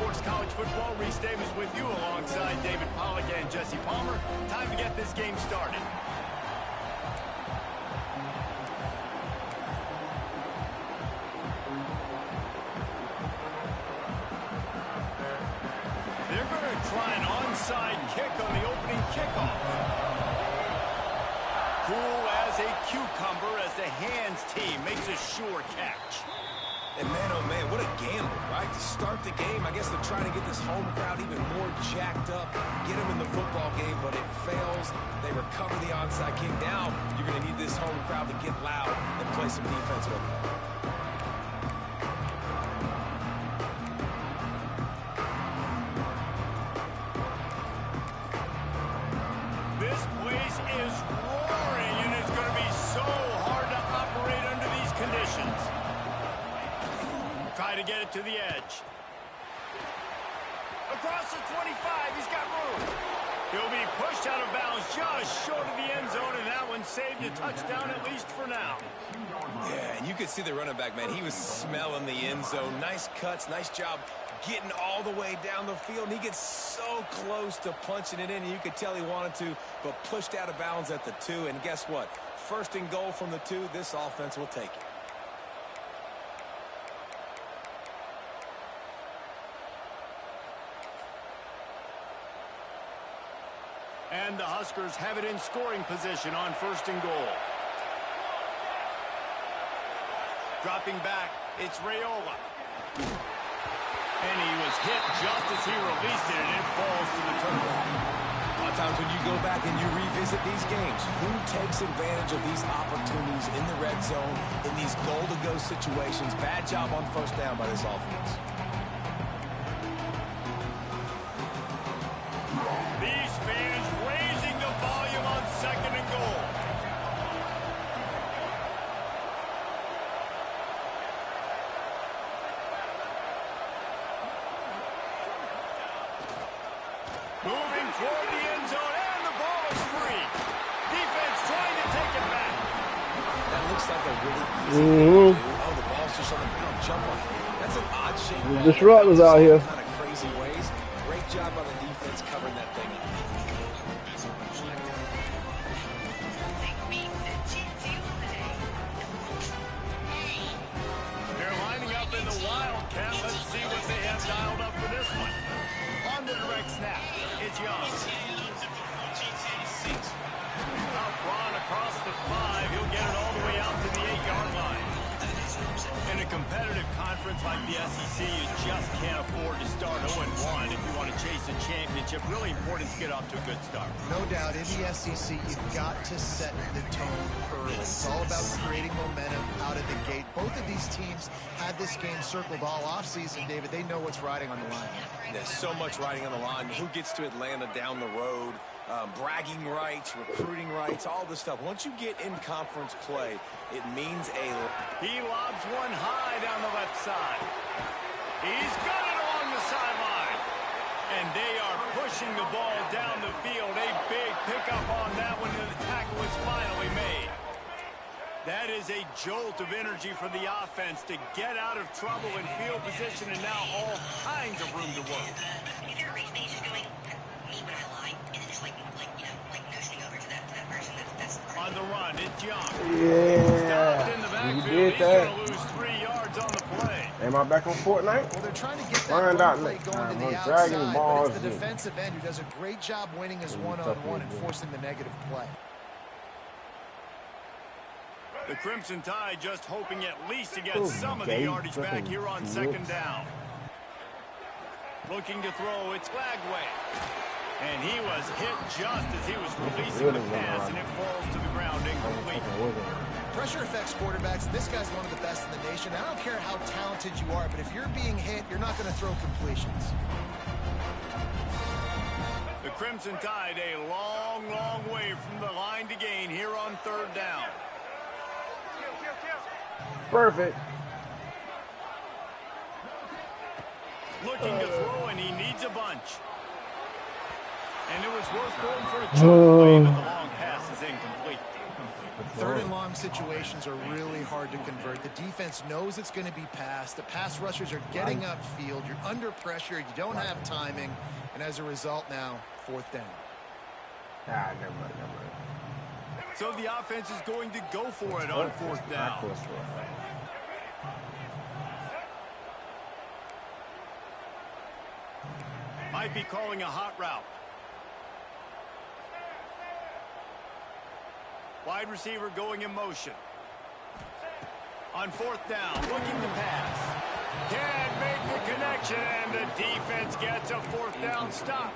Sports College Football. Reese Davis with you alongside David Pollack and Jesse Palmer. Time to get this game started. They're going to try an onside kick on the opening kickoff. Cool as a cucumber as the hands team makes a sure catch. And man, oh man, what a gamble, right? To start the game, I guess they're trying to get this home crowd even more jacked up, get them in the football game, but it fails. They recover the onside kick. Now you're going to need this home crowd to get loud and play some defense with them. This place is roaring, and it's going to be so hard to operate under these conditions. Try to get it to the edge. Across the 25, he's got room. He'll be pushed out of bounds just short of the end zone, and that one saved a touchdown at least for now. Yeah, and you could see the running back, man. He was smelling the end zone. Nice cuts, nice job getting all the way down the field. And he gets so close to punching it in, and you could tell he wanted to, but pushed out of bounds at the 2. And guess what? First and goal from the 2, this offense will take it. And the Huskers have it in scoring position on first and goal. Dropping back, it's Raiola. And he was hit just as he released it, and it falls to the turf. A lot of times when you go back and you revisit these games, who takes advantage of these opportunities in the red zone, in these goal-to-go situations? Bad job on first down by this offense. These fans raising the volume on second and goal. Moving toward the end zone, and the ball is free. Defense trying to take it back. That looks like a really easy thing to do. Oh, the ball's just on the ground. Jump on it. That's an odd shape. The disruptors out here. Kind of crazy ways. Great job by the defense covering that thing up. They're lining up in the Wildcat. Let's see what they have dialed up for this one. On the direct snap, it's Young. Out Braun across the 5. He'll get it all the way out to the 8-yard line. In a competitive conference like the SEC, you just can't afford to start 0-1 if you want to chase a championship. Really important to get off to a good start. No doubt, in the SEC, you've got to set the tone early. It's all about creating momentum out of the gate. Both of these teams had this game circled all offseason, David. They know what's riding on the line. There's so much riding on the line. Who gets to Atlanta down the road? Bragging rights, recruiting rights, all this stuff. Once you get in conference play, it means a lot. He lobs one high down the left side. He's got it along the sideline. And they are pushing the ball down the field. A big pickup on that one, and the tackle is finally made. That is a jolt of energy for the offense to get out of trouble in field position, and now all kinds of room to work. On the run, it's Young. Yeah, Stopped in the you backfield. did He's that. going to lose 3 yards on the play. Am I back on Fortnite? Well, they're trying to get that Find run out play next going time. to the I'm dragging outside, but balls it's the in. defensive end who does a great job winning his one-on-one and forcing the negative play. The Crimson Tide just hoping at least to get some of the yardage back here on second down. Looking to throw, it's Lagway. And he was hit just as he was releasing the pass, and it falls to the ground incomplete. Pressure affects quarterbacks, and this guy's one of the best in the nation. I don't care how talented you are, but if you're being hit, you're not going to throw completions. The Crimson Tide a long, long way from the line to gain here on third down. Perfect. Looking to throw, and he needs a bunch. And it was worth going for a choke play, but the long pass is incomplete. Third and long situations are really hard to convert. The defense knows it's going to be passed. The pass rushers are getting upfield. You're under pressure. You don't have timing. And as a result now, fourth down. Ah, never mind. So the offense is going to go for it on fourth down. Might be calling a hot route. Wide receiver going in motion. On fourth down, looking to pass. Can't make the connection, and the defense gets a fourth down stop.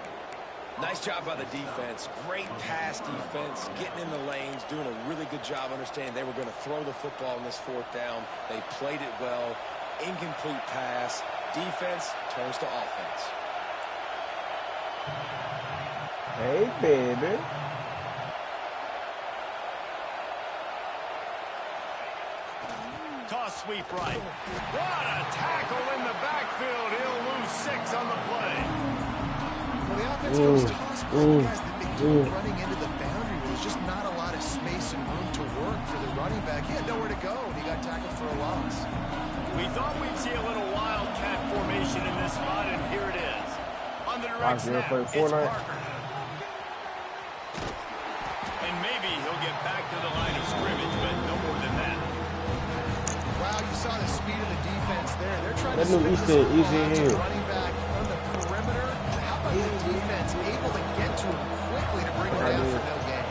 Nice job by the defense. Great pass defense, getting in the lanes, doing a really good job understanding they were going to throw the football in this fourth down. They played it well. Incomplete pass. Defense turns to offense. Hey, baby. Toss sweep right. What a tackle in the backfield. He'll lose 6 on the play. Well, the offense goes toss play, guys. They do running into the boundary. There's just not a lot of space and room to work for the running back. He had nowhere to go, and he got tackled for a loss. We thought we'd see a little wildcat formation in this spot, and here it is. On the direct snap, it's Parker. And maybe he'll get back to the line of scrimmage, but no more than that. Wow, you saw the speed of the defense there. They're trying That to new spin the running back on the perimeter. How about the defense able to get to him quickly to bring him down for no gain?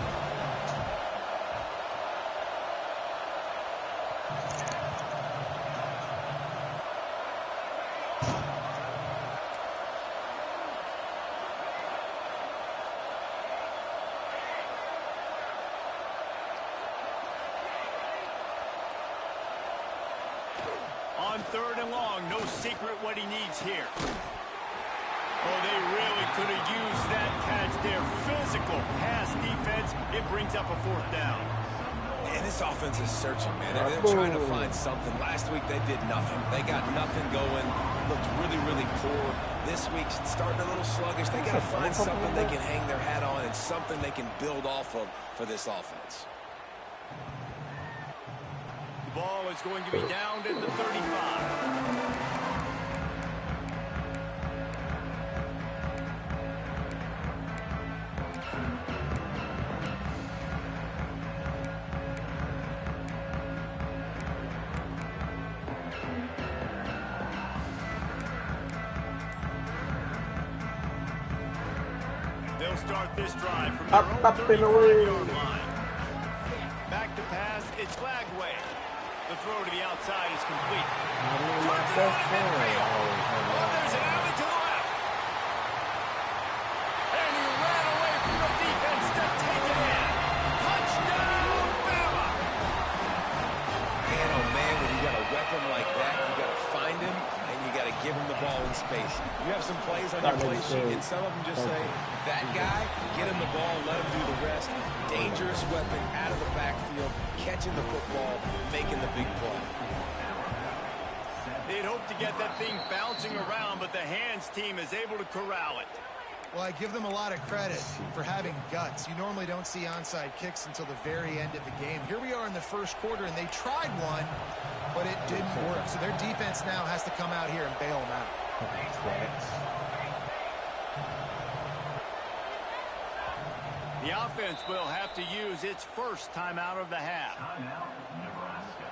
On third and long, no secret what he needs here. Oh, they really could have used that catch there. Physical pass defense. It brings up a fourth down. And this offense is searching, man. They're trying to find something. Last week, they did nothing. They got nothing going. Looked really, really poor. This week's starting a little sluggish. They got to find something they can hang their hat on and something they can build off of for this offense. The ball is going to be down at the 35. They'll start this drive from their own 35-yard line. Back to pass, it's Flagway. The throw to the outside is complete. There's an alley to the left. And he ran away from the defense to take it in. Touchdown, Bama! Man, oh man, when you got a weapon like that, you got to find him, and you got to give him the ball in space. You have some plays on your play sheet, and some of them just say, that guy, get him the ball, let him do the rest. Dangerous weapon out of the backfield, catching the football, making the big play. They'd hope to get that thing bouncing around, but the hands team is able to corral it. Well, I give them a lot of credit for having guts. You normally don't see onside kicks until the very end of the game. Here we are in the first quarter, and they tried one, but it didn't work. So their defense now has to come out here and bail them out. The offense will have to use its first timeout of the half. Timeout, Nebraska.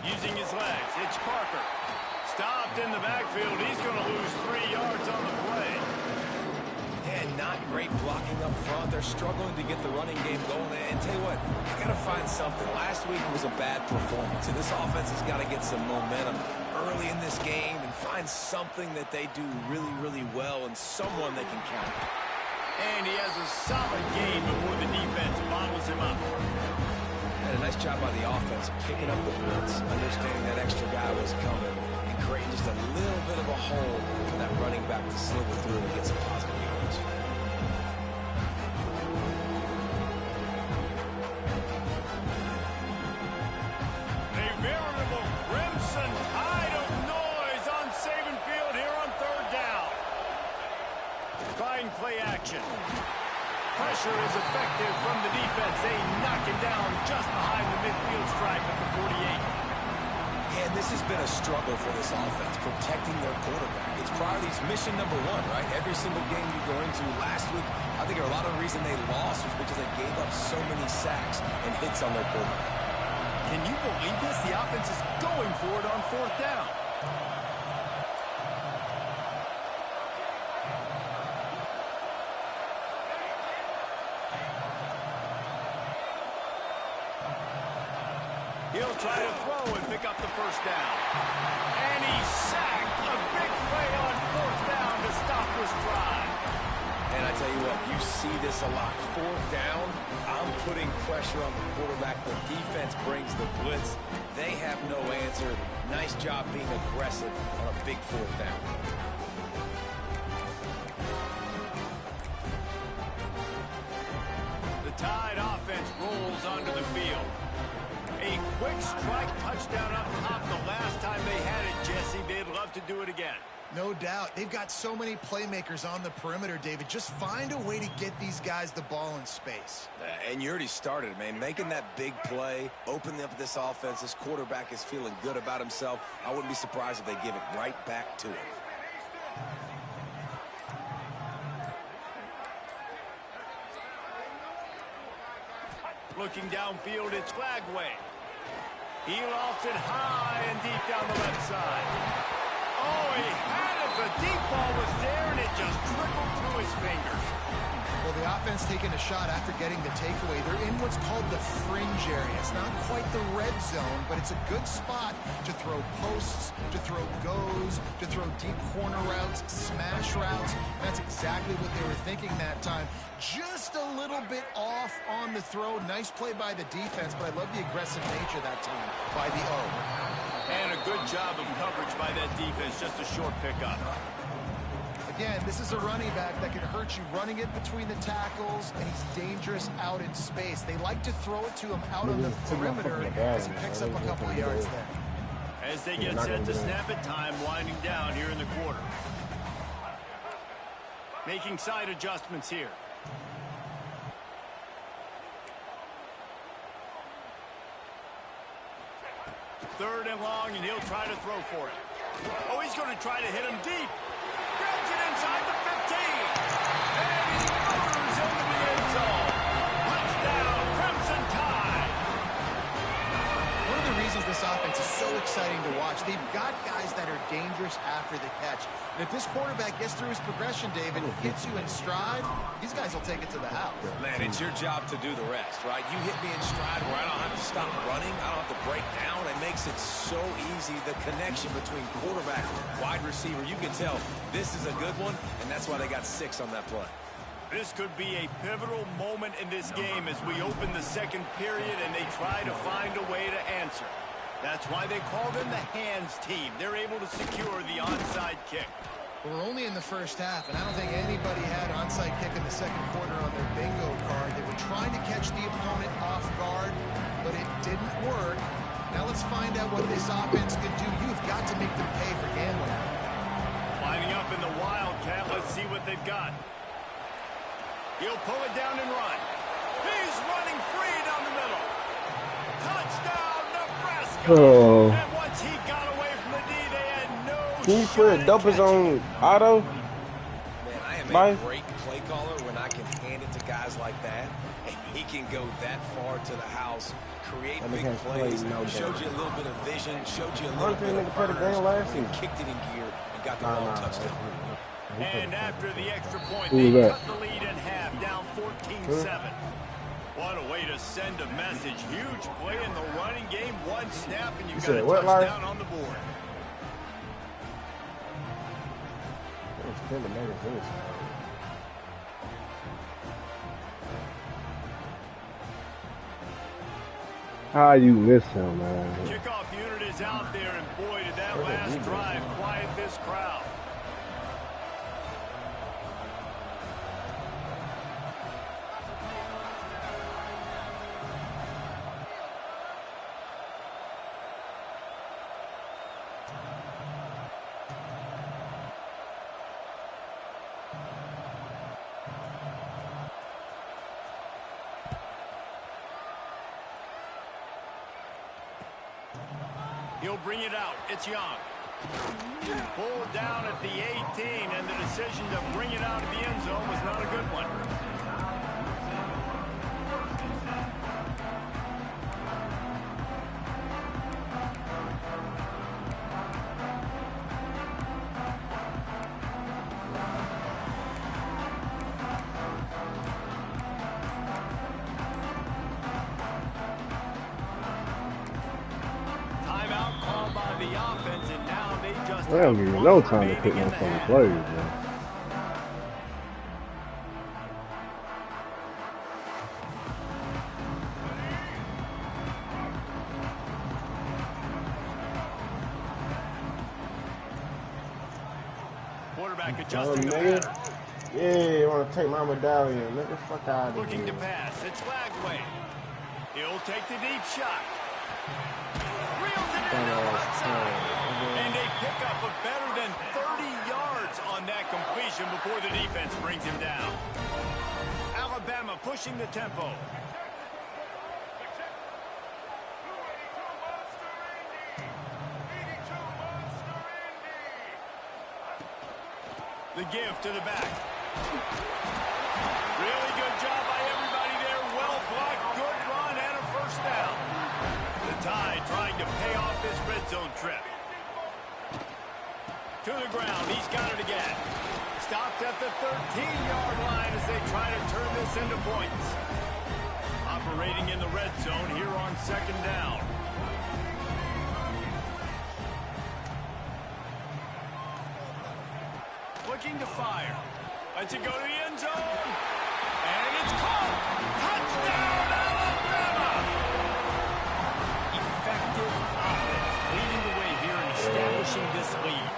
Using his legs, it's Parker. Stopped in the backfield. He's going to lose 3 yards on the play. And not great blocking up front. They're struggling to get the running game going. And tell you what, you got to find something. Last week was a bad performance, and this offense has got to get some momentum early in this game and find something that they do really, really well and someone they can count. And he has a solid game before the defense bottles him up. And a nice job by the offense picking up the blitz, understanding that extra guy was coming, and creating just a little bit of a hole for that running back to slither through and get some positive yards. A veritable crimson tide of noise on Saban Field here on third down. Trying play action. Pressure is effective from the defense. They knock him down just behind the midfield stripe at the 48. And this has been a struggle for this offense, protecting their quarterback. It's priorities mission number one, right? Every single game you go into last week, I think a lot of the reason they lost was because they gave up so many sacks and hits on their quarterback. Can you believe this? The offense is going for it on fourth down. He'll try to throw and pick up the first down. And he's sacked. A big play on fourth down to stop this drive. And I tell you what, you see this a lot. Fourth down, I'm putting pressure on the quarterback. The defense brings the blitz. They have no answer. Nice job being aggressive on a big fourth down. The Tide offense rolls onto the field. A quick strike touchdown up top the last time they had it, Jesse. They'd love to do it again. No doubt. They've got so many playmakers on the perimeter, David. Just find a way to get these guys the ball in space. And you already started, man. Making that big play, opening up this offense. This quarterback is feeling good about himself. I wouldn't be surprised if they give it right back to him. Looking downfield, it's Flagway. He lofts it high and deep down the left side. Oh, he had it. The deep ball was there, and it just trickled through his fingers. Well, the offense taking a shot after getting the takeaway. They're in what's called the fringe area. It's not quite the red zone, but it's a good spot to throw posts, to throw goes, to throw deep corner routes, smash routes. That's exactly what they were thinking that time. Just a little bit off on the throw. Nice play by the defense, but I love the aggressive nature that time by the O. And a good job of coverage by that defense. Just a short pickup. Again, this is a running back that can hurt you running it between the tackles, and he's dangerous out in space. They like to throw it to him out on the perimeter as he picks up a couple of yards there. As they get set to snap it, time winding down here in the quarter. Making side adjustments here. Third and long, and he'll try to throw for it. Oh, he's going to try to hit him deep. Grabs it inside the 15. And he motors into the end zone. Touchdown, Crimson Tide. One of the reasons this offense is so exciting to watch, they've got guys that are dangerous after the catch. And if this quarterback gets through his progression, David, hits you in stride, these guys will take it to the house. Man, it's your job to do the rest, right? You hit me in stride where I don't have to stop running. I don't have to break down. It makes it so easy. The connection between quarterback and wide receiver, you can tell this is a good one, and that's why they got 6 on that play. This could be a pivotal moment in this game as we open the second period and they try to find a way to answer. That's why they call them the hands team. They're able to secure the onside kick. We're only in the first half, and I don't think anybody had onside kick in the second quarter on their bingo card. They were trying to catch the opponent off guard, but it didn't work. Now let's find out what this offense can do. You've got to make them pay for gambling. Lining up in the Wildcat. Let's see what they've got. He'll pull it down and run. He's running free down the middle. Touchdown, Nebraska. Oh. And once he got away from the D, they had no Can you shot put at dopers catching on auto? Man, I am Bye. a great play caller when I can hand it to guys like that, and he can go that far to the house, create That big nigga plays, played no showed game. you a little bit of vision, showed you a Why little don't bit you of nigga play the game burners, last and season? kicked it in gear and got the long touchdown. And after the extra point, Who was they that? cut the lead in half, down 14-7. What a way to send a message. Huge play in the running game. One snap, and you've got said a what, Larry? touchdown on the board. How you miss him, man? Kickoff unit is out there, and boy, did that last drive quiet this crowd. He'll bring it out. It's Young. Pulled down at the 18, and the decision to bring it out of the end zone was not a good one. I don't give you no time to pick no funny plays, man. Quarterback adjusting the nigga. pattern. Yeah, you want to take my medallion. Let the fuck out of here. Looking to pass. It's Lagway. He'll take the deep shot. Reels it in the right side. And a pickup of better than 30 yards on that completion before the defense brings him down. Alabama pushing the tempo. The give to the back. Really good job by everybody there. Well blocked, good run, and a first down. The Tide trying to pay off this red zone trip. To the ground, he's got it again. Stopped at the 13-yard line as they try to turn this into points. Operating in the red zone here on second down. Looking to fire. Lets it go to the end zone. And it's caught. Touchdown, Alabama! Effective offense leading the way here and establishing this lead.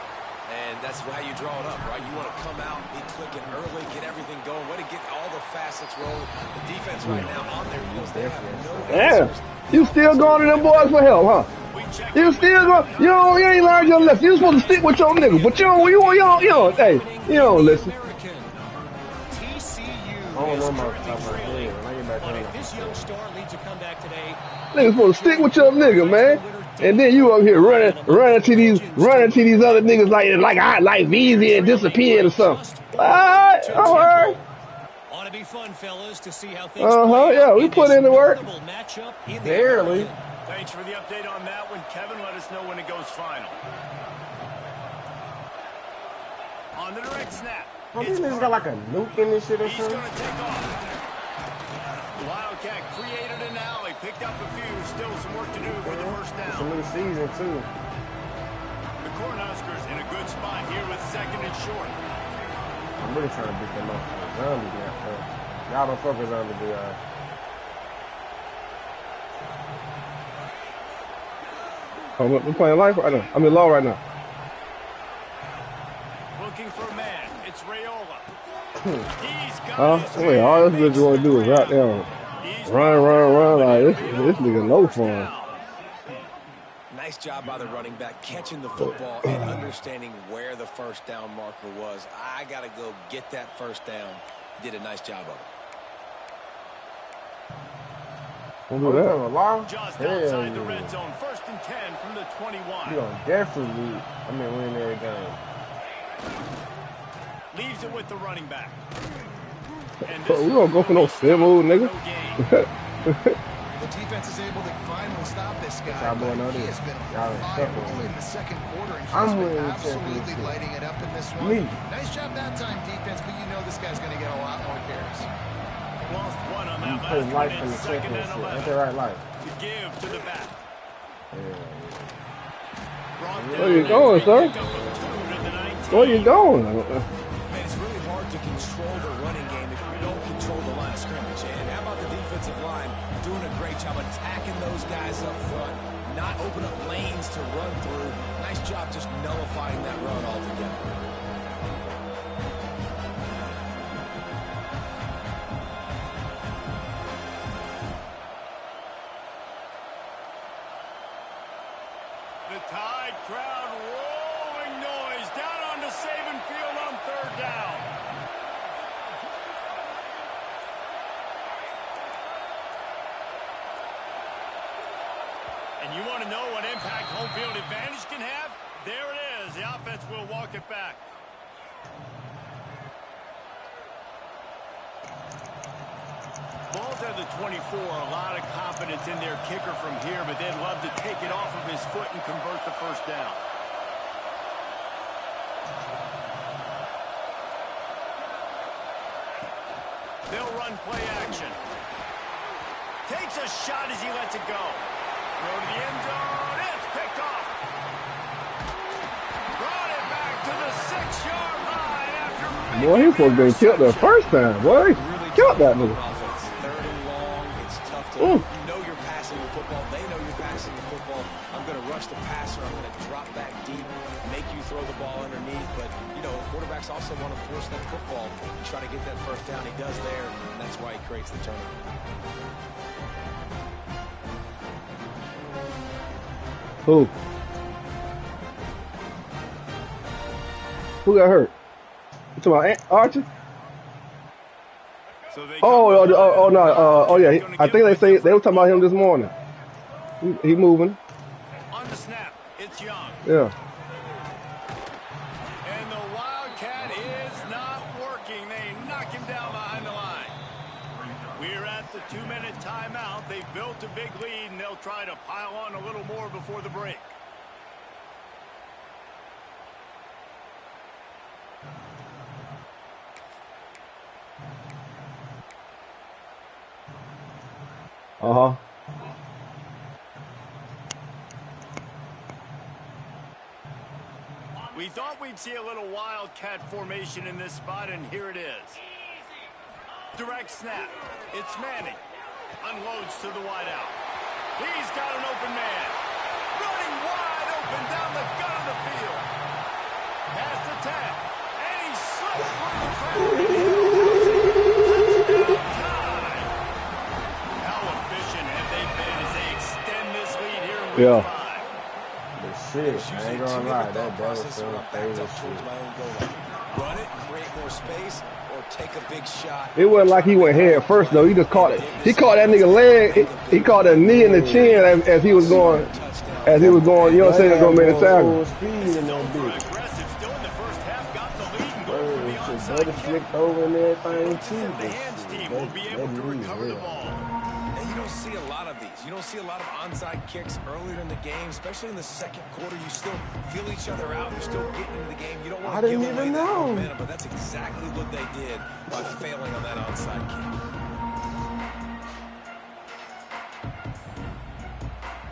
And that's how you draw it up, right? You want to come out, be clicking early, get everything going. Want to get all the facets rolling. The defense right now on their heels. They have no answers. You still going to them boys for help, huh? You still going? You ain't learned your lesson. You supposed to stick with your nigga, but you don't. Hey, you don't listen. I don't know my stuff right here. When I get back home. This young star leads a comeback today. Nigga supposed to stick with your nigga, man. And then you up here running to these other niggas like Veezy and disappeared or something. All right. Ought to be fun, fellas, to see how things Yeah, we put in the work. Barely. Thanks for the update on that one, Kevin. Let us know when it goes final. On the direct snap. These niggas got like a nuke in this shit or He's something. going to take off. Wildcat created an alley, picked up a few. Still some work to do for the first It's a down. new season too. The Cornhuskers in a good spot here with second and short. I'm really trying to beat them up. Zombies now. Y'all don't fuck with zombies, do y'all? We're playing life right now. I mean, low right now. Looking for a man. It's Rayola. He's got Wait, all this bitch want to do is right there. Run. Like, this nigga no fun. Nice job by the running back, catching the football and understanding where the first down marker was. I got to go get that first down. He did a nice job of it. Don't do that. Just outside the red zone. First and 10 from the 21. You don't definitely win every game. Leaves it with the running back. And We don't go for no civil, nigga. The defense is able to finally stop this guy. Y'all boy know He this. has been Y'all on fire respect early him. in the second quarter, and I'm he's been winning the absolutely championship. lighting it up in this one. Me. Nice job that time, defense, but you know this guy's going to get a lot more carries. Lost one on You that play last life one in in the second and championship. 11. Ain't that right, life? To give to the back. Where you going, sir? Where you going? Man, it's really hard to control the running game if you don't control the line of scrimmage. And how about the defense offensive line doing a great job attacking those guys up front, not open up lanes to run through. Nice job just nullifying that run altogether. The Tide crowd rolling noise down onto Saban Field on 3rd down. And you want to know what impact home field advantage can have? There it is. The offense will walk it back. Ball's at the 24. A lot of confidence in their kicker from here, but they'd love to take it off of his foot and convert the 1st down. They'll run play action. Takes a shot as he lets it go. Throw to the end zone. It's picked off. Brought it back to the 6-yard line after making Boy, he supposed to be killed the first time. Boy, he killed that nigga. 3rd and long. It's tough to you know you're passing the football. They know you're passing the football. I'm going to rush the passer. I'm going to drop back deep, make you throw the ball underneath. But, you know, quarterbacks also want to force that football and try to get that 1st down. He does there, and that's why he creates the turnover. Who? Who got hurt? You talking about Archie? So yeah. I think they were talking about him this morning. He moving. On the snap, it's Young. Yeah. And the Wildcat is not working. They knock him down behind the line. We're at the 2-minute timeout. They've built a big lead, and they'll try to pile on a little more before the break. Uh-huh. We thought we'd see a little Wildcat formation in this spot, and here it is. Direct snap. It's Manning. Unloads to the wideout. He's got an open man. Running wide open down the gut of the field. Past the 10. And he slipped through the crowd. Touchdown time. How efficient have they been as they extend this lead here in week 5? But shit, I ain't gonna lie, that was some favorite shit. Run it, create more space, or take a big shot. It wasn't like he went head first though. He just caught it. He caught that nigga leg. He caught a knee in the chin as he was going. As he was going, you know what I'm saying? Gonna make a tackle. Speed in that bitch. Aggressive still in the first half, got the lead and going for the onside Brother kick. flicked over and everything too. The hands team will be able to recover the ball. And you don't see a lot of these. You don't see a lot of onside kicks earlier in the game, especially in the 2nd quarter. You still feel each other out. You're still getting into the game. You don't want to give away that momentum, but that's exactly what they did by failing on that onside kick.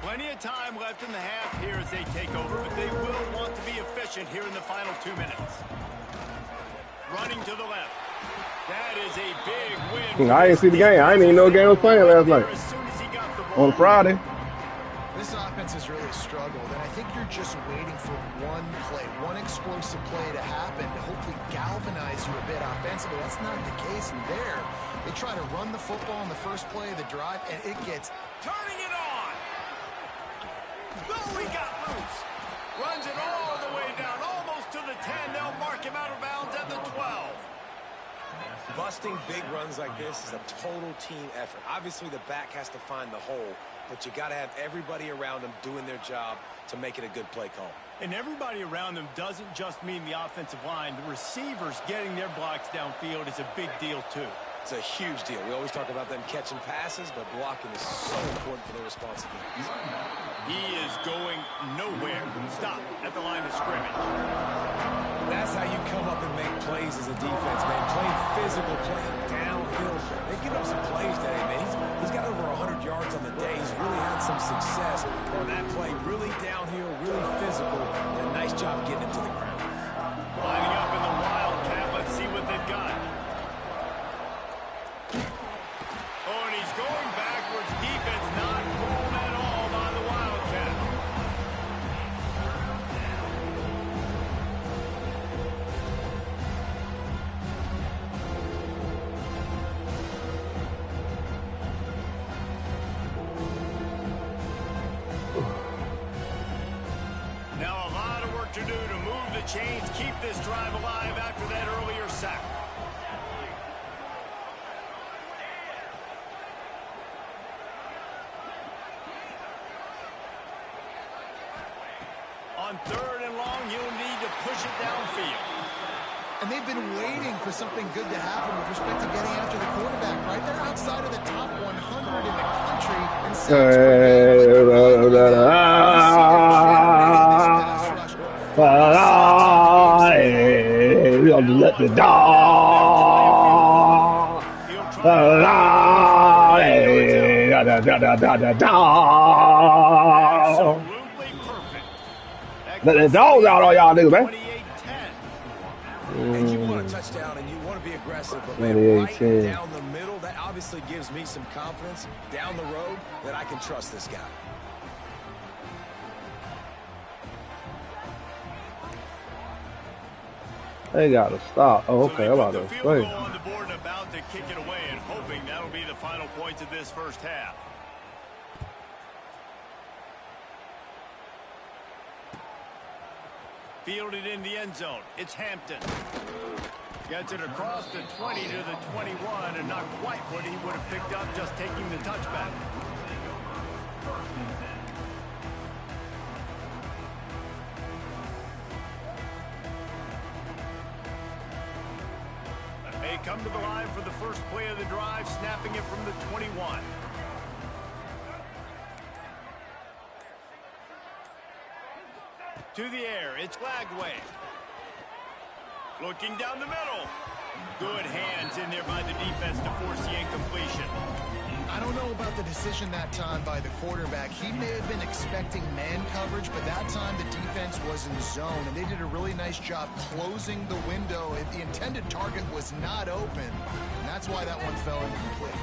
Plenty of time left in the half here as they take over, but they will want to be efficient here in the final 2 minutes. Running to the left. That is a big win. I didn't see the game. I didn't even know the game was playing last night. As soon as he got the ball. On Friday. This offense has really struggled, and I think you're just waiting for one play, one explosive play to happen to hopefully galvanize you a bit offensively. That's not the case in there. They try to run the football on the first play of the drive, and it gets... Turning it on. Oh, he got loose. Runs it all the way down, almost to the 10. They'll mark him out of bounds at the 12. Busting big runs like this is a total team effort. Obviously, the back has to find the hole, but you got to have everybody around them doing their job to make it a good play call. And everybody around them doesn't just mean the offensive line. The receivers getting their blocks downfield is a big deal, too. It's a huge deal. We always talk about them catching passes, but blocking is so important for their responsibilities. He is going nowhere. Stop at the line of scrimmage. That's how you come up and make plays as a defense, man. Playing physical, playing downhill. They give up some plays today, man. He's got over 100 yards on the day. He's really had some success on that play. Really downhill, really physical. And a nice job getting it to the ground. Lining up in the Wildcat. Let's see what they've got. Oh, and he's going chains keep this drive alive after that earlier sack. On 3rd and long, you'll need to push it downfield. And they've been waiting for something good to happen with respect to getting after the quarterback, right? They're outside of the top 100 in the country. And sacks per game. Let the dog. Let the dogs out on y'all niggas, man. And you want a touchdown and you want to be aggressive, but man, right down the middle, that obviously gives me some confidence down the road that I can trust this guy. They got to stop. Oh, okay. So I'm about to play. On the board and about to kick it away and hoping that'll be the final points of this first half. Fielded in the end zone. It's Hampton. Gets it across the 20 to the 21, and not quite what he would have picked up just taking the touchback. They come to the line for the first play of the drive, snapping it from the 21. To the air, it's Lagway. Looking down the middle. Good hands in there by the defense to force the incompletion. I don't know about the decision that time by the quarterback. He may have been expecting man coverage, but that time the defense was in zone, and they did a really nice job closing the window. The intended target was not open, and that's why that one fell incomplete.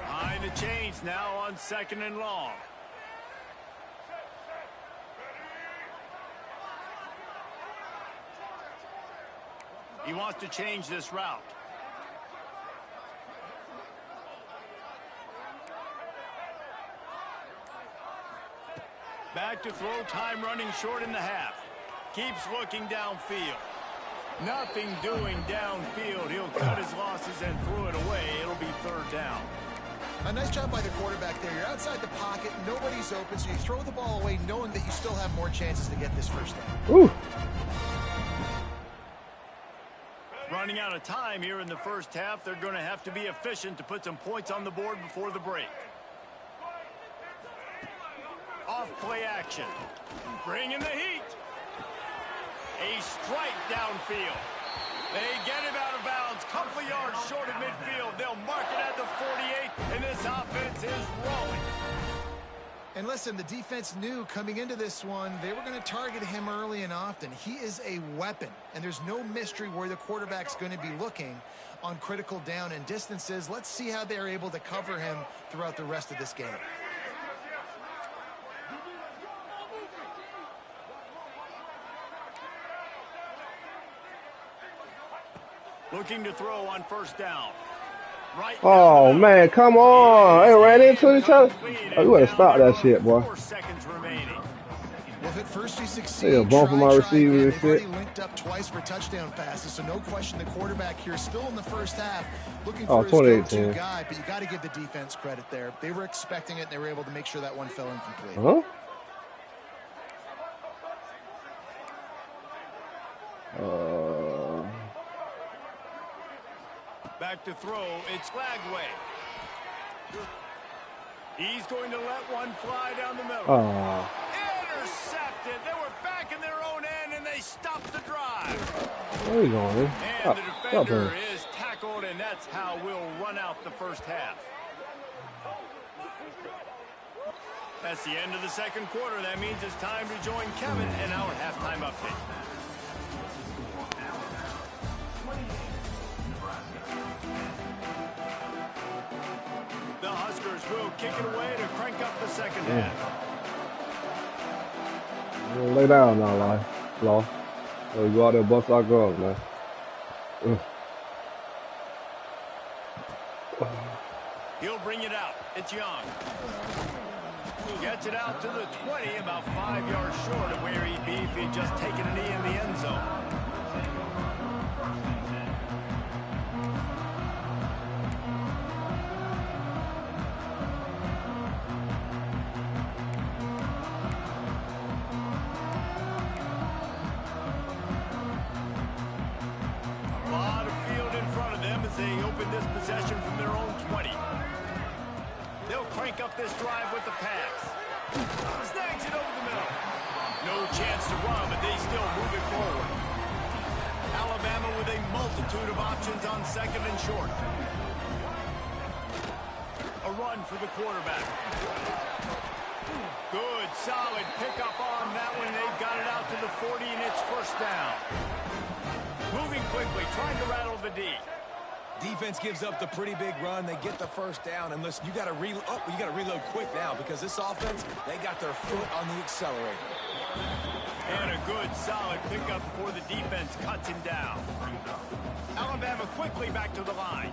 Behind the chains now on 2nd and long. He wants to change this route. Back to throw, time running short in the half. Keeps looking downfield. Nothing doing downfield. He'll cut his losses and throw it away. It'll be 3rd down. A nice job by the quarterback there. You're outside the pocket. Nobody's open, so you throw the ball away knowing that you still have more chances to get this first down. Ooh. Running out of time here in the first half. They're going to have to be efficient to put some points on the board before the break. Off play action. Bringing the heat. A strike downfield. They get him out of bounds. Couple yards short of midfield. They'll mark it at the 48, and this offense is rolling. And listen, the defense knew coming into this one, they were going to target him early and often. He is a weapon, and there's no mystery where the quarterback's going to be looking on critical down and distances. Let's see how they're able to cover him throughout the rest of this game. Looking to throw on 1st down. Right. Oh, man, come on. They ran into each other. Oh, you better stop that shit, boy. 4 seconds remaining. Well, if at first you succeed, a bump from my receiver and they've shit. already linked up twice for touchdown passes, so no question the quarterback here still in the first half looking for his go-to guy, but you got to give the defense credit there. They were expecting it, and they were able to make sure that one fell incomplete. Huh? Back to throw, it's Lagway. He's going to let one fly down the middle. Intercepted. They were back in their own end, and they stopped the drive. Where are you going, man? And the defender is tackled, and that's how we'll run out the first half. That's the end of the 2nd quarter. That means it's time to join Kevin in our halftime update. The Huskers will kick it away to crank up the 2nd half. Lay down now, Law. So we go out there and bust our gloves, man. He'll bring it out. It's Young. Gets it out to the 20, about 5 yards short of where he'd be if he'd just taken a knee in the end zone. A lot of field in front of them as they open this possession from their own 20. They'll crank up this drive with the pass. Snags it over the middle. No chance to run, but they still move it forward. Alabama with a multitude of options on second and short. A run for the quarterback. Good, solid pickup on that one. They've got it out to the 40, and it's first down. Moving quickly, trying to rattle the D. Defense gives up the pretty big run. They get the first down. And listen, you got to reload quick now because this offense, they got their foot on the accelerator. And a good, solid pickup before the defense cuts him down. Alabama quickly back to the line.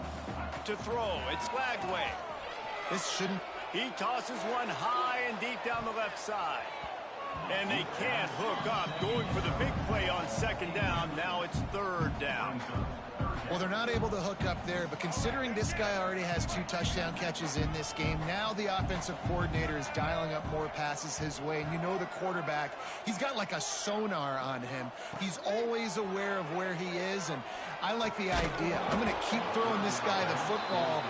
To throw, it's Lagway. This shouldn't... He tosses one high and deep down the left side. And they can't hook up. Going for the big play on second down. Now it's third down. Well, they're not able to hook up there, but considering this guy already has 2 touchdown catches in this game, now the offensive coordinator is dialing up more passes his way. And you know the quarterback, he's got like a sonar on him. He's always aware of where he is, and I like the idea. I'm going to keep throwing this guy the football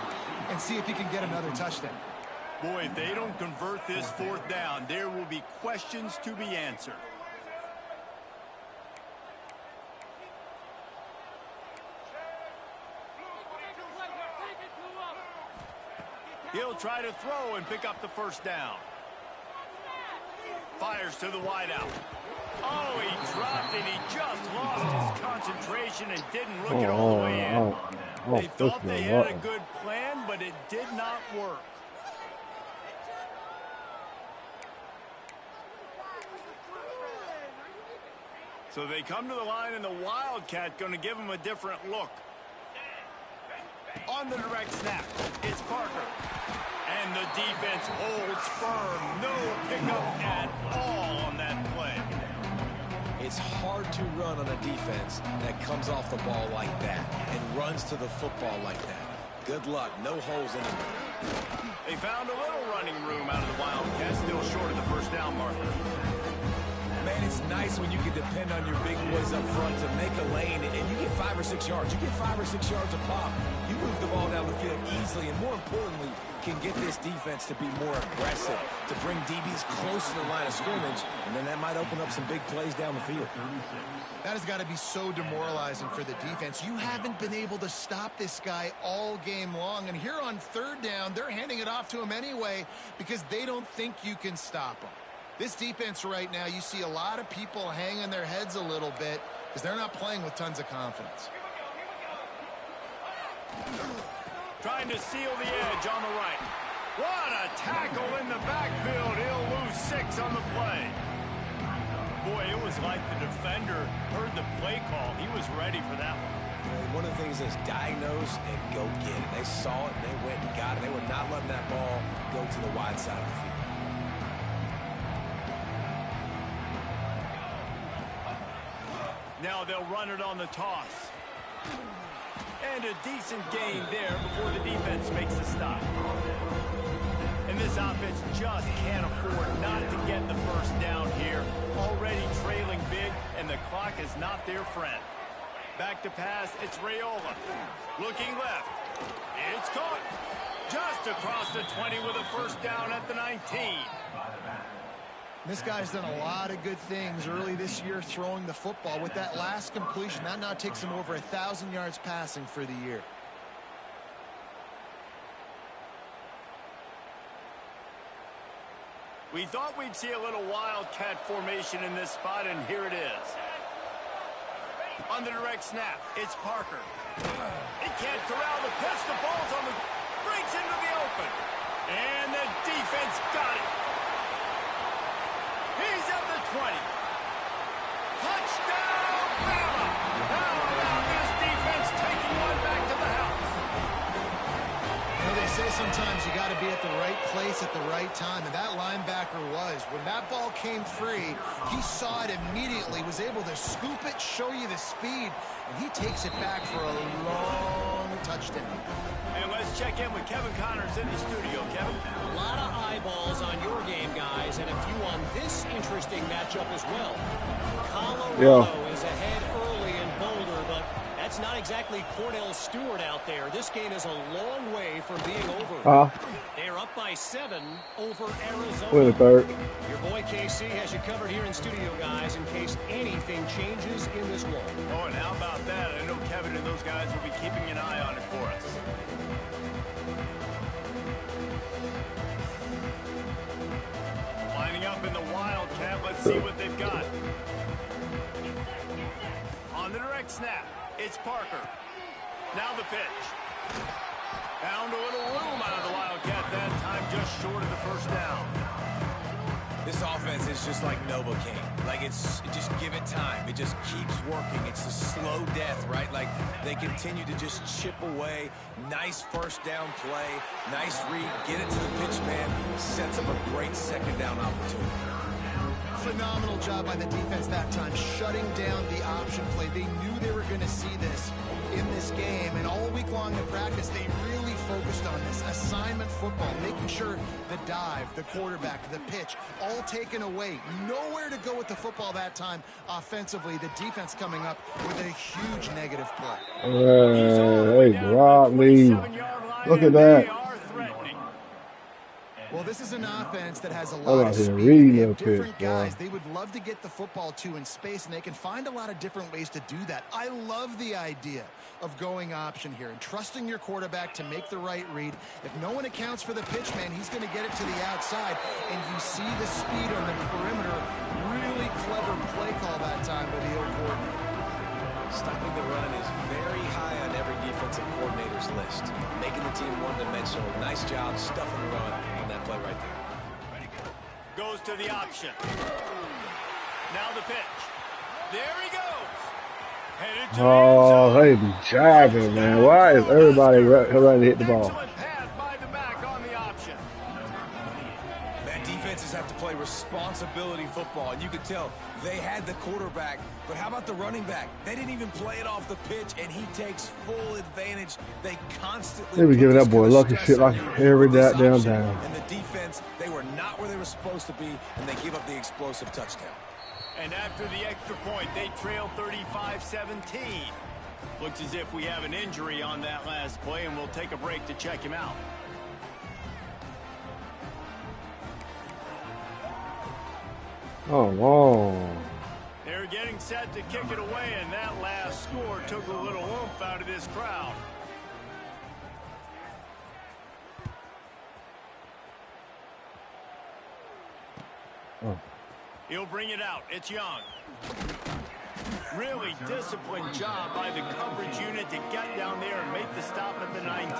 and see if he can get another touchdown. Boy, if they don't convert this fourth down, there will be questions to be answered. He'll try to throw and pick up the first down. Fires to the wideout. Oh, he dropped it. He just lost his concentration and didn't look it all the way in. They thought they had a good plan, but it did not work. So they come to the line, and the Wildcat going to give them a different look. On the direct snap, it's Parker. And the defense holds firm. No pickup at all on that play. It's hard to run on a defense that comes off the ball like that and runs to the football like that. Good luck. No holes anywhere. They found a little running room out of the Wildcats, still short of the first down marker. Man, it's nice when you can depend on your big boys up front to make a lane, and you get 5 or 6 yards. You get 5 or 6 yards a pop. You move the ball down the field easily, and more importantly, can get this defense to be more aggressive, to bring DBs close to the line of scrimmage, and then that might open up some big plays down the field. That has got to be so demoralizing for the defense. You haven't been able to stop this guy all game long, and here on third down, they're handing it off to him anyway because they don't think you can stop him. This defense right now, you see a lot of people hanging their heads a little bit because they're not playing with tons of confidence. Trying to seal the edge on the right. What a tackle in the backfield. He'll lose 6 on the play. Boy, it was like the defender heard the play call. He was ready for that one. One of the things is diagnose and go get it. They saw it, and they went and got it. They were not letting that ball go to the wide side of the field. Now they'll run it on the toss. And a decent gain there before the defense makes a stop. And this offense just can't afford not to get the first down here. Already trailing big, and the clock is not their friend. Back to pass, it's Raiola. Looking left. It's caught. Just across the 20 with a first down at the 19. This guy's done a lot of good things early this year throwing the football. With that last completion, that now takes him over 1,000 yards passing for the year. We thought we'd see a little Wildcat formation in this spot, and here it is. On the direct snap, it's Parker. He can't corral the pitch. The ball's on the... breaks into the open. And the defense got it. He's at the 20. Touchdown, Bama! How about this defense taking one back to the house? You know, they say sometimes you got to be at the right place at the right time, and that linebacker was. When that ball came free, he saw it immediately, was able to scoop it, show you the speed, and he takes it back for a long touchdown. And let's check in with Kevin Connors in the studio. Kevin? A lot of eyeballs on your game, guys, and a few on this interesting matchup as well. Colorado is ahead early in Boulder, but that's not exactly Cordell Stewart out there. This game is a long way from being over. They're up by 7 over Arizona. We're the third. Your boy KC has you covered here in studio, guys, in case anything changes in this one. Oh, and how about that? I know Kevin and those guys will be keeping an eye on it for us. Lining up in the Wildcat. Let's see what they've got. On the direct snap, it's Parker. Now the pitch. Found a little room out of the Wildcat that time, just short of the first down. This offense is just like Novocaine. Like, just give it time. It just keeps working. It's a slow death, right? Like, they continue to just chip away. Nice first down play. Nice read. Get it to the pitch man. Sets up a great second down opportunity. Phenomenal job by the defense that time, shutting down the option play. They knew they were going to see this in this game, and all week long in practice, they really focused on this assignment football, making sure the dive, the quarterback, the pitch, all taken away. Nowhere to go with the football that time offensively. The defense coming up with a huge negative play. They dropped me. Look at that. Well, this is an offense that has a lot of speed. They have different guys they would love to get the football to in space, and they can find a lot of different ways to do that. I love the idea of going option here and trusting your quarterback to make the right read. If no one accounts for the pitch man, he's going to get it to the outside, and you see the speed on the perimeter. Really clever play call that time by the O coordinator. Stopping the run is very high on every defensive coordinator's list. Making the team one-dimensional. Nice job stuffing the run on that play right there. Goes to the option. Now the pitch. There he goes. Headed to the end zone. They be jiving, man. Why is everybody running to hit the ball? Excellent pass by the back on the option. Man, defenses have to play responsibility football, and you can tell they had the quarterback, but how about the running back? They didn't even play it off the pitch, and he takes full advantage. They constantly... They be giving that boy lucky shit like every down. And the defense, they were not where they were supposed to be, and they give up the explosive touchdown. And after the extra point, they trail 35-17. Looks as if we have an injury on that last play, and we'll take a break to check him out. Oh, wow. They're getting set to kick it away, and that last score took a little oomph out of this crowd. He'll bring it out. It's Young. Really disciplined job by the coverage unit to get down there and make the stop at the 19.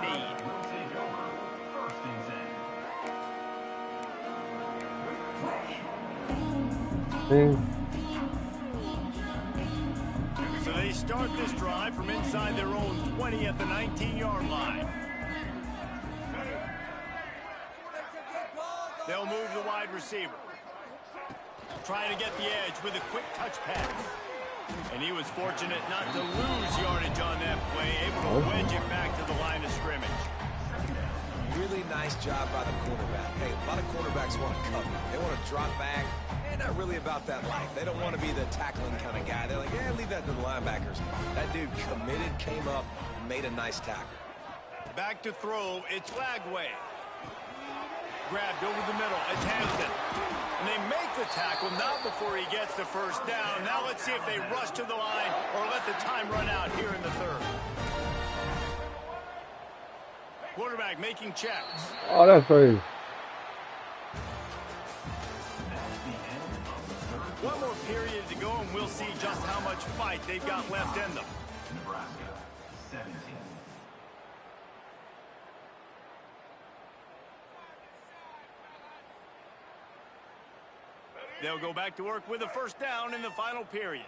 So they start this drive from inside their own 20 at the 19-yard line. They'll move the wide receiver. Trying to get the edge with a quick touch pass. And he was fortunate not to lose yardage on that play, able to wedge it back to the line of scrimmage. Really nice job by the quarterback. Hey, a lot of quarterbacks want to cover. They want to drop back. They're not really about that life. They don't want to be the tackling kind of guy. They're like, yeah, leave that to the linebackers. That dude committed, came up, made a nice tackle. Back to throw, it's Lagway. Grabbed over the middle, it's Hampton. And they make the tackle, not before he gets the first down. Now let's see if they rush to the line or let the time run out here in the third. Quarterback making checks. Oh, that's crazy. One more period to go, and we'll see just how much fight they've got left in them. Nebraska, 17. They'll go back to work with a first down in the final period.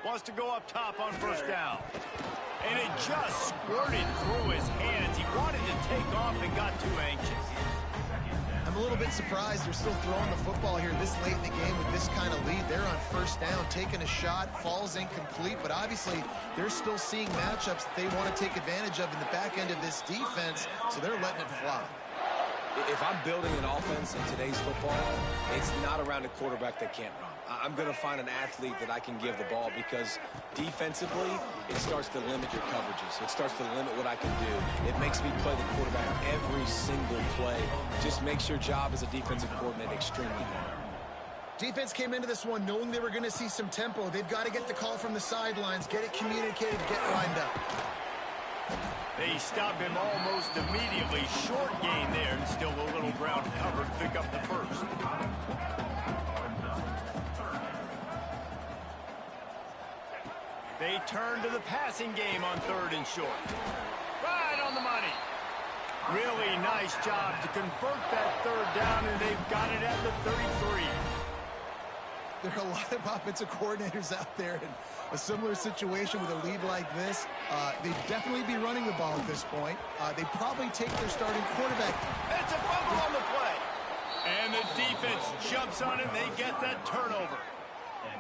Wants to go up top on first down. And it just squirted through his hands. He wanted to take off and got too anxious. I'm a little bit surprised they're still throwing the football here this late in the game with this kind of lead. They're on first down, taking a shot, falls incomplete, but obviously they're still seeing matchups that they want to take advantage of in the back end of this defense, so they're letting it fly. If I'm building an offense in today's football, it's not around a quarterback that can't run. I'm going to find an athlete that I can give the ball because defensively, it starts to limit your coverages. It starts to limit what I can do. It makes me play the quarterback every single play. Just makes your job as a defensive coordinator extremely hard. Defense came into this one knowing they were going to see some tempo. They've got to get the call from the sidelines, get it communicated, get lined up. They stop him almost immediately. Short gain there, and still a little ground covered. Pick up the first. They turn to the passing game on 3rd and short. Right on the money. Really nice job to convert that 3rd down, and they've got it at the 33. There are a lot of offensive coordinators out there in a similar situation with a lead like this. They'd definitely be running the ball at this point. They'd probably take their starting quarterback. It's a fumble on the play. And the defense jumps on it, and they get that turnover.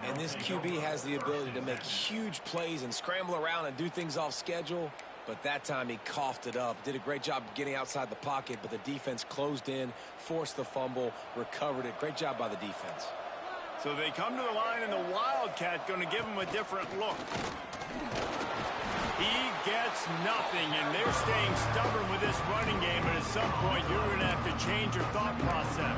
And this QB has the ability to make huge plays and scramble around and do things off schedule. But that time he coughed it up. Did a great job getting outside the pocket, but the defense closed in, forced the fumble, recovered it. Great job by the defense. So they come to the line, and the Wildcat going to give him a different look. He gets nothing, and they're staying stubborn with this running game, but at some point you're going to have to change your thought process.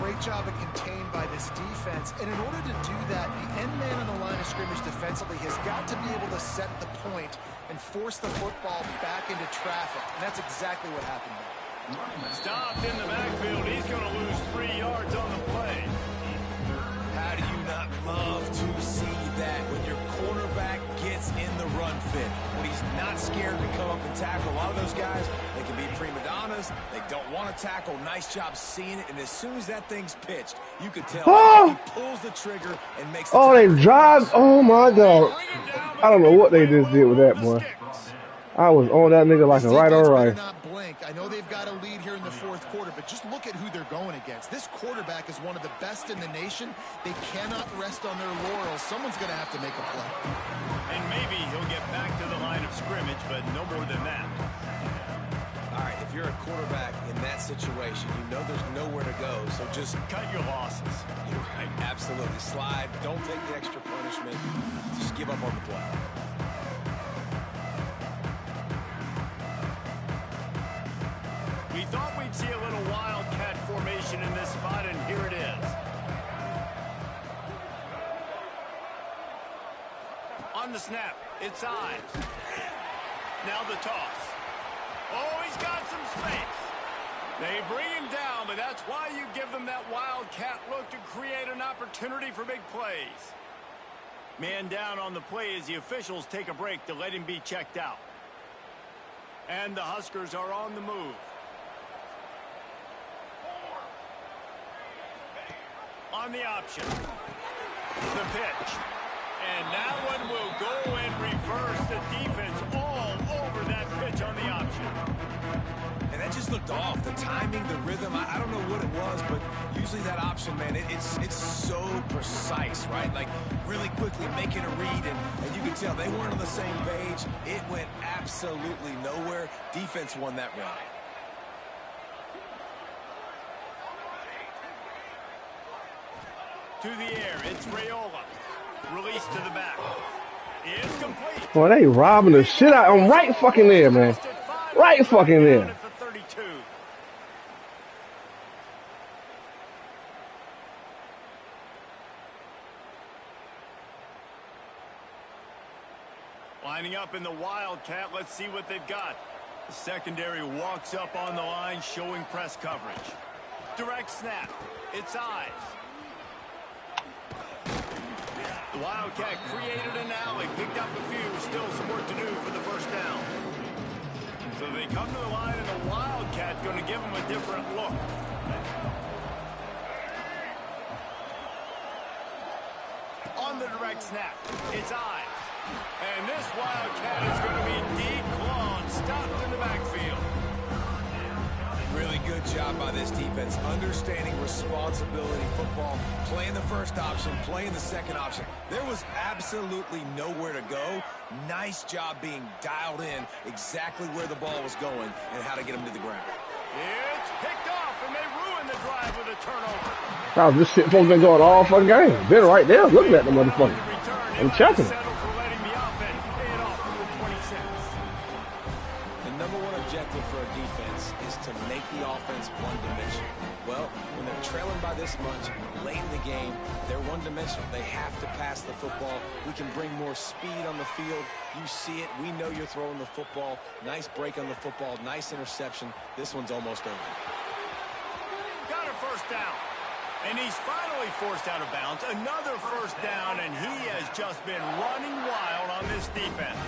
Great job of contained by this defense, and in order to do that, the end man on the line of scrimmage defensively has got to be able to set the point and force the football back into traffic, and that's exactly what happened there. Stopped in the backfield. He's going to lose 3 yards on the play. How do you not love to see that when your quarterback gets in the run fit, when he's not scared to come up and tackle? A lot of those guys, they can be prima donnas. They don't want to tackle. Nice job seeing it. And as soon as that thing's pitched, you could tell he pulls the trigger and makes the they drive. Oh, my God. I don't know what they just did with that, boy. I was on that nigga like a right on right. Not blink. I know they've got a lead here in the 4th quarter, but just look at who they're going against. This quarterback is one of the best in the nation. They cannot rest on their laurels. Someone's going to have to make a play. And maybe he'll get back to the line of scrimmage, but no more than that. All right, if you're a quarterback in that situation, you know there's nowhere to go, so just cut your losses. You're right, absolutely. Slide. Don't take the extra punishment. Just give up on the play. We thought we'd see a little Wildcat formation in this spot, and here it is. On the snap, it's Ives. Now the toss. Oh, he's got some space. They bring him down, but that's why you give them that Wildcat look to create an opportunity for big plays. Man down on the play as the officials take a break to let him be checked out. And the Huskers are on the move. On the option. The pitch. And that one will go and reverse the defense all over that pitch on the option. And that just looked off. The timing, the rhythm, I don't know what it was, but usually that option, man, it's so precise, right? Like really quickly making a read, and you can tell they weren't on the same page. It went absolutely nowhere. Defense won that round. To the air, it's Raiola. Release to the back. It's complete. Boy, they robbing the shit out. I'm right fucking there, man. Right fucking there. Lining up in the Wildcat. Let's see what they've got. The secondary walks up on the line, showing press coverage. Direct snap. It's Ives. The Wildcat created an alley, picked up a few, still some work to do for the first down. So they come to the line, and the Wildcat going to give them a different look. On the direct snap, it's Ives. And this This Wildcat is going to be declawed, stopped in the backfield. Really good job by this defense, understanding responsibility football, playing the first option, playing the second option. There was absolutely nowhere to go. Nice job being dialed in exactly where the ball was going and how to get him to the ground. It's picked off, and they ruin the drive with a turnover. Wow, this shit supposed to been going all fucking game. Been right there looking at the motherfucker. I'm checking it. Settle for letting the offense pay it off to the 26. The number one objective for a defense is to make the offense one-dimensional. Well, when they're trailing by this much, late in the game, they're one-dimensional. They have to pass the football. We can bring more speed on the field. You see it. We know you're throwing the football. Nice break on the football. Nice interception. This one's almost over. Got a first down. And he's finally forced out of bounds. Another first down, and he has just been running wild on this defense.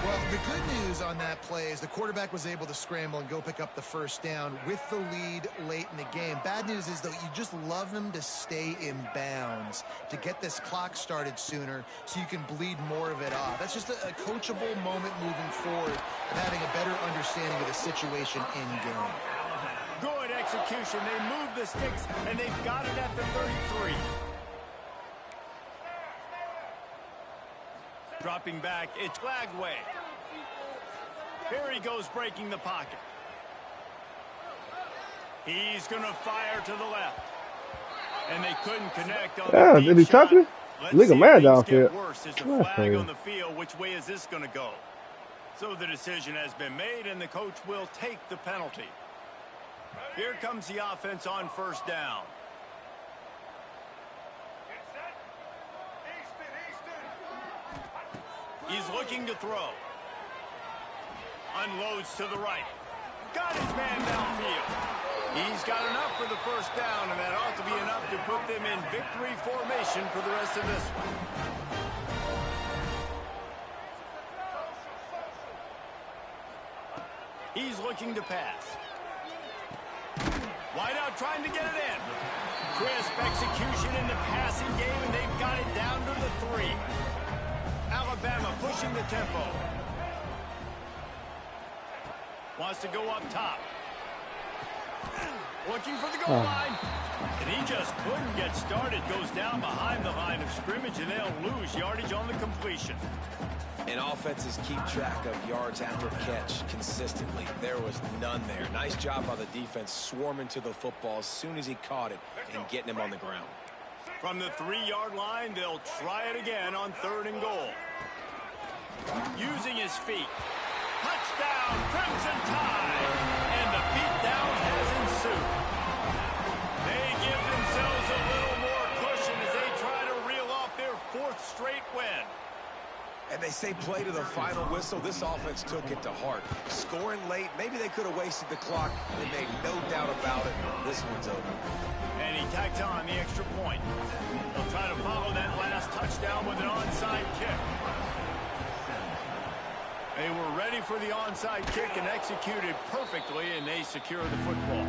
Well, the good news on that play is the quarterback was able to scramble and go pick up the first down with the lead late in the game. Bad news is, though, you just love them to stay in bounds to get this clock started sooner so you can bleed more of it off. That's just a coachable moment moving forward of having a better understanding of the situation in game. Good execution. They move the sticks, and they've got it at the 33. Dropping back, it's Lagway. Here he goes, breaking the pocket. He's going to fire to the left. And they couldn't connect on the deep did he touch me? Look at man down here. there. Worse. There's a flag on the field. Which way is this going to go? So the decision has been made, and the coach will take the penalty. Here comes the offense on first down. He's looking to throw. Unloads to the right. Got his man downfield. He's got enough for the first down, and that ought to be enough to put them in victory formation for the rest of this one. He's looking to pass. Wide out trying to get it in. Crisp execution in the passing game, and they've got it down to the 3. Alabama pushing the tempo. Wants to go up top. Looking for the goal line. And he just couldn't get started. Goes down behind the line of scrimmage, and they'll lose yardage on the completion. And offenses keep track of yards after catch consistently. There was none there. Nice job by the defense swarming to the football as soon as he caught it and getting him on the ground. From the 3-yard line, they'll try it again on 3rd and goal. Using his feet. Touchdown, Crimson Tide. And the beatdown has ensued. They give themselves a little more cushion as they try to reel off their 4th straight win. And they say play to the final whistle. This offense took it to heart. Scoring late, maybe they could have wasted the clock. They made no doubt about it. This one's over. And he tacked on the extra point. They'll try to follow that last touchdown with an onside kick. They were ready for the onside kick and executed perfectly, and they secured the football.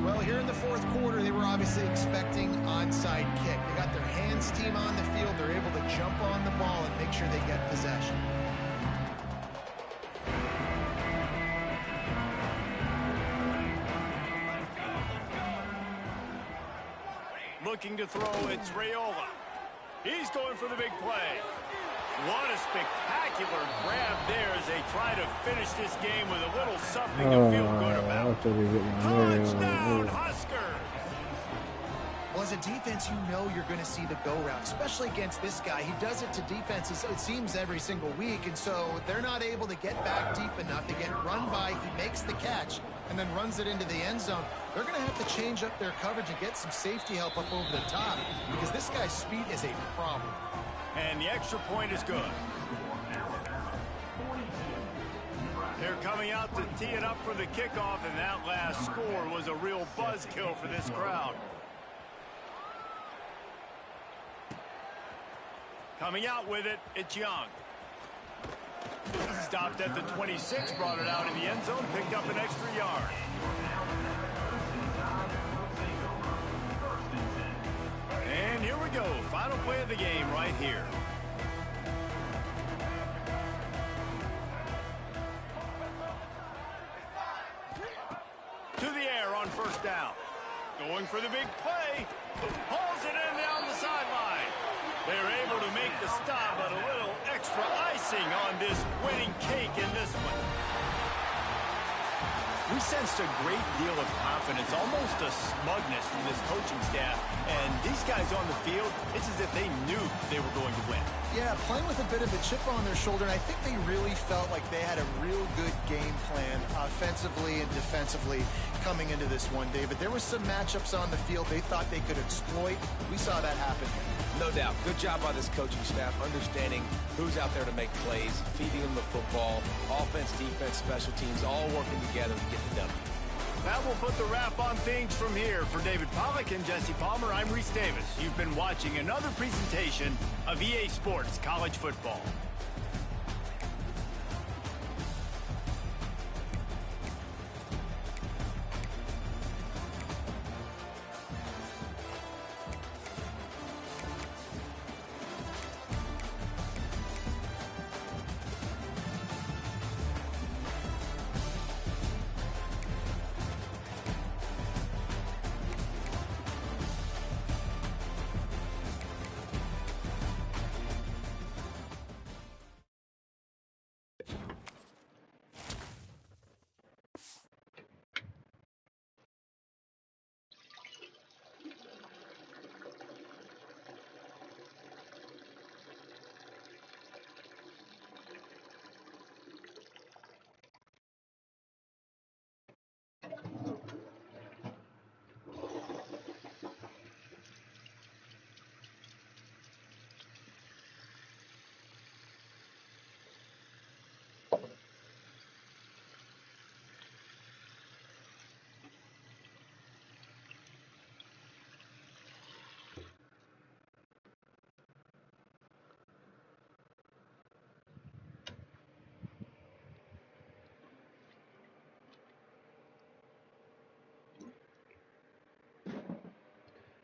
Well, here in the 4th quarter, they were obviously expecting onside kick. They got their hands team on the field. They're able to jump on the ball and make sure they get possession. Looking to throw, it's Raiola. He's going for the big play. What a spectacular grab there as they try to finish this game with a little something to feel good about. Touchdown, Huskers! Well, as a defense, you know you're going to see the go route, especially against this guy. He does it to defenses, it seems, every single week, and so they're not able to get back deep enough to get run by. He makes the catch and then runs it into the end zone. They're going to have to change up their coverage and get some safety help up over the top because this guy's speed is a problem. And the extra point is good. They're coming out to tee it up for the kickoff, and that last score was a real buzzkill for this crowd. Coming out with it, it's Young. Stopped at the 26, brought it out in the end zone, picked up an extra yard. And here we go, final play of the game right here. to the air on first down. Going for the big play. Hauls it in down the sideline. They're able to make the stop, but a little extra icing on this winning cake in this one. We sensed a great deal of confidence, almost a smugness from this coaching staff. And these guys on the field, it's as if they knew they were going to win. Yeah, playing with a bit of a chip on their shoulder, and I think they really felt like they had a real good game plan offensively and defensively coming into this one, David. There were some matchups on the field they thought they could exploit. We saw that happen. No doubt. Good job by this coaching staff, understanding who's out there to make plays, feeding them the football, offense, defense, special teams, all working together to get the W. That will put the wrap on things from here. For David Pollack and Jesse Palmer, I'm Reese Davis. You've been watching another presentation of EA Sports College Football.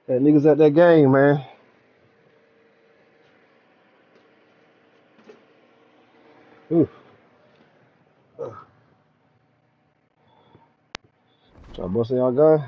That niggas at that game, man. Ooh. Y'all busting y'all gun?